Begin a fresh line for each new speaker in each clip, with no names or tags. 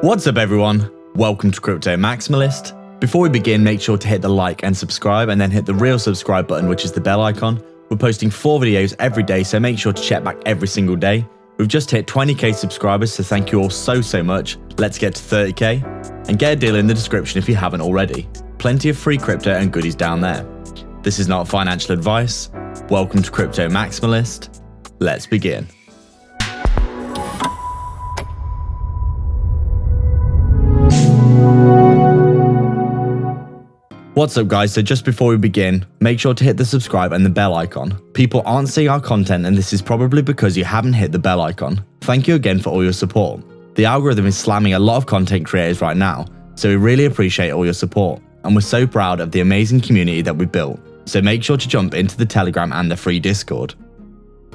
What's up everyone? Welcome to Crypto Maximalist. Before we begin, make sure to hit the like and subscribe and then hit the real subscribe button, which is the bell icon. We're posting 4 videos every day, so make sure to check back every single day. We've just hit 20k subscribers, so thank you all so much. Let's get to 30k and get a deal in the description if you haven't already. Plenty of free crypto and goodies down there. This is not financial advice. Welcome to Crypto Maximalist. Let's begin. What's up guys, so just before we begin, make sure to hit the subscribe and the bell icon. People aren't seeing our content and this is probably because you haven't hit the bell icon. Thank you again for all your support. The algorithm is slamming a lot of content creators right now, so we really appreciate all your support. And we're so proud of the amazing community that we built, so make sure to jump into the Telegram and the free Discord.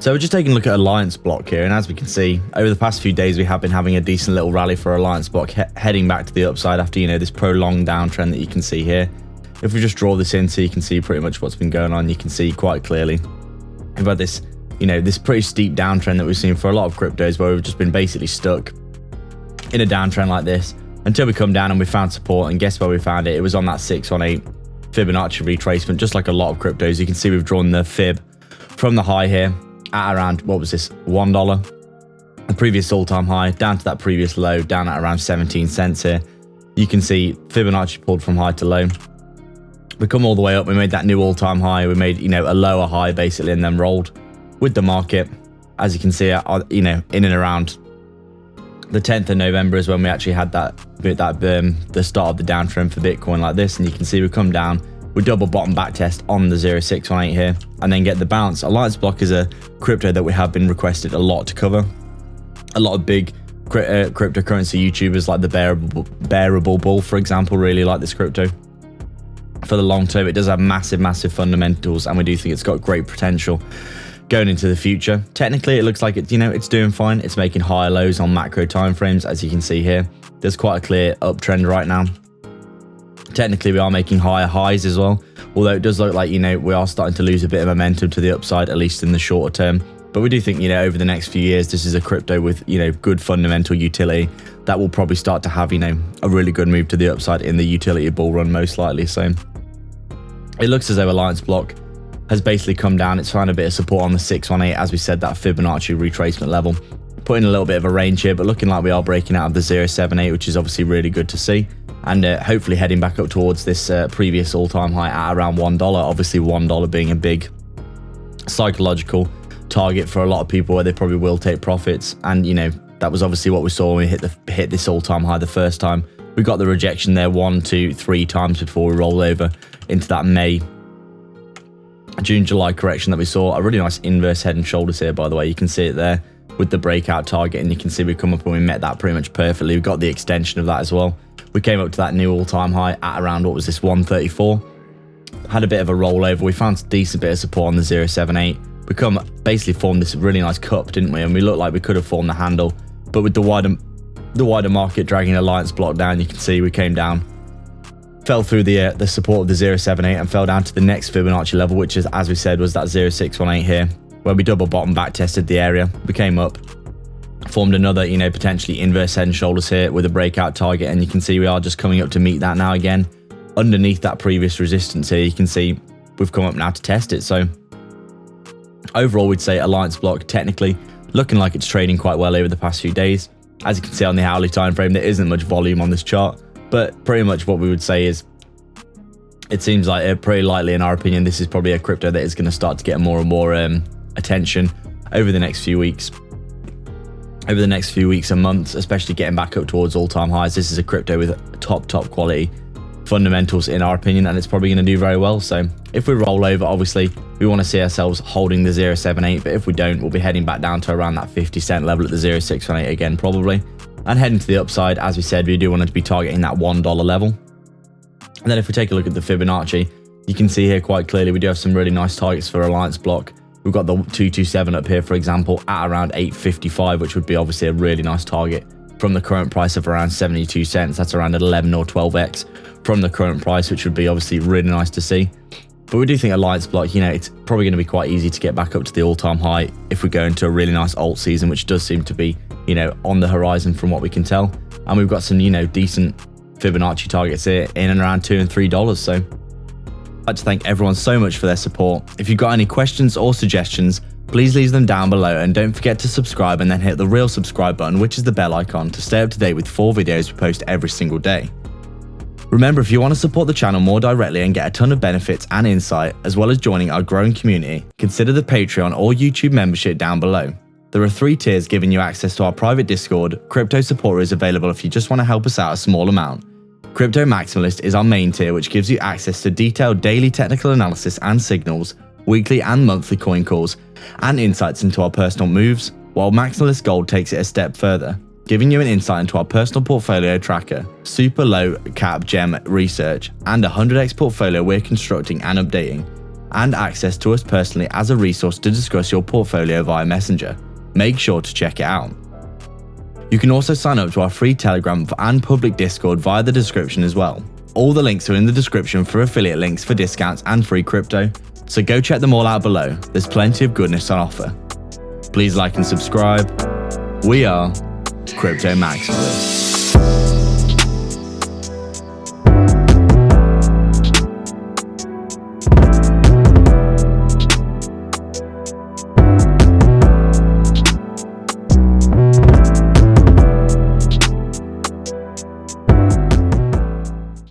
So we're just taking a look at Allianceblock here, and as we can see, over the past few days we have been having a decent little rally for Allianceblock, heading back to the upside after, this prolonged downtrend that you can see here. If we just draw this in so you can see pretty much what's been going on, you can see quite clearly we've had this, this pretty steep downtrend that we've seen for a lot of cryptos where we've just been basically stuck in a downtrend like this until we come down and we found support. And guess where we found it? It was on that 618 Fibonacci retracement, just like a lot of cryptos. You can see we've drawn the fib from the high here at around, what was this, $1, the previous all-time high, down to that previous low, down at around 17 cents here. You can see Fibonacci pulled from high to low. We come all the way up, we made that new all-time high, we made, a lower high basically, and then rolled with the market. As you can see, in and around the 10th of November is when we actually had the start of the downtrend for Bitcoin like this, and you can see we come down, we double bottom back test on the 0618 here, and then get the bounce. Allianceblock is a crypto that we have been requested a lot to cover. A lot of big cryptocurrency YouTubers like the Bearable Bull, for example, really like this crypto. For the long term, it does have massive fundamentals, and we do think it's got great potential going into the future. Technically, it looks like it's doing fine. It's making higher lows on macro timeframes, as you can see here. There's quite a clear uptrend right now. Technically, we are making higher highs as well, although it does look like we are starting to lose a bit of momentum to the upside, at least in the shorter term. But we do think over the next few years, this is a crypto with good fundamental utility that will probably start to have a really good move to the upside in the utility bull run, most likely. So it looks as though Allianceblock has basically come down. It's found a bit of support on the 618, as we said, that Fibonacci retracement level. Putting a little bit of a range here, but looking like we are breaking out of the 078, which is obviously really good to see. And hopefully heading back up towards this previous all-time high at around $1. Obviously $1 being a big psychological target for a lot of people where they probably will take profits. And, that was obviously what we saw when we hit this all-time high the first time. We got the rejection there 1, 2, 3 times before we rolled over into that June, July correction that we saw. A really nice inverse head and shoulders here, by the way. You can see it there with the breakout target, and you can see we come up and we met that pretty much perfectly. We got the extension of that as well. We came up to that new all-time high at around, what was this, 134. Had a bit of a rollover. We found a decent bit of support on the 078. We basically formed this really nice cup, didn't we? And we looked like we could have formed the handle, but with the wider market dragging Allianceblock down, you can see we came down, fell through the support of the 078 and fell down to the next Fibonacci level, which is, as we said, was that 0618 here, where we double bottom back tested the area. We came up, formed another, potentially inverse head and shoulders here with a breakout target, and you can see we are just coming up to meet that now again. Underneath that previous resistance here, you can see we've come up now to test it. So overall, we'd say Allianceblock technically looking like it's trading quite well over the past few days. As you can see on the hourly time frame, there isn't much volume on this chart, but pretty much what we would say is it seems like pretty likely, in our opinion, this is probably a crypto that is going to start to get more and more attention over the next few weeks. Over the next few weeks and months, especially getting back up towards all-time highs. This is a crypto with top quality fundamentals, in our opinion, and it's probably going to do very well. So if we roll over, obviously we want to see ourselves holding the 078, but if we don't, we'll be heading back down to around that 50-cent level at the 0618 again, probably, and heading to the upside. As we said, we do want to be targeting that $1 level. And then if we take a look at the Fibonacci, you can see here quite clearly we do have some really nice targets for Allianceblock. We've got the 227 up here, for example, at around 855, which would be obviously a really nice target from the current price of around 72 cents. That's around an 11 or 12x from the current price, which would be obviously really nice to see. But we do think Allianceblock, it's probably going to be quite easy to get back up to the all-time high if we go into a really nice alt season, which does seem to be, on the horizon from what we can tell. And we've got some, decent Fibonacci targets here in and around $2 and $3. So I'd like to thank everyone so much for their support. If you've got any questions or suggestions, please leave them down below, and don't forget to subscribe and then hit the real subscribe button, which is the bell icon, to stay up to date with 4 videos we post every single day. Remember, if you want to support the channel more directly and get a ton of benefits and insight, as well as joining our growing community, consider the Patreon or YouTube membership down below. There are 3 tiers giving you access to our private Discord. Crypto Supporter is available if you just want to help us out a small amount. Crypto Maximalist is our main tier, which gives you access to detailed daily technical analysis and signals, weekly and monthly coin calls, and insights into our personal moves, while Maximalist Gold takes it a step further, giving you an insight into our personal portfolio tracker, super low cap gem research, and a 100x portfolio we're constructing and updating, and access to us personally as a resource to discuss your portfolio via Messenger. Make sure to check it out. You can also sign up to our free Telegram and public Discord via the description as well. All the links are in the description for affiliate links for discounts and free crypto, so go check them all out below. There's plenty of goodness on offer. Please like and subscribe. We are Crypto Maximalists.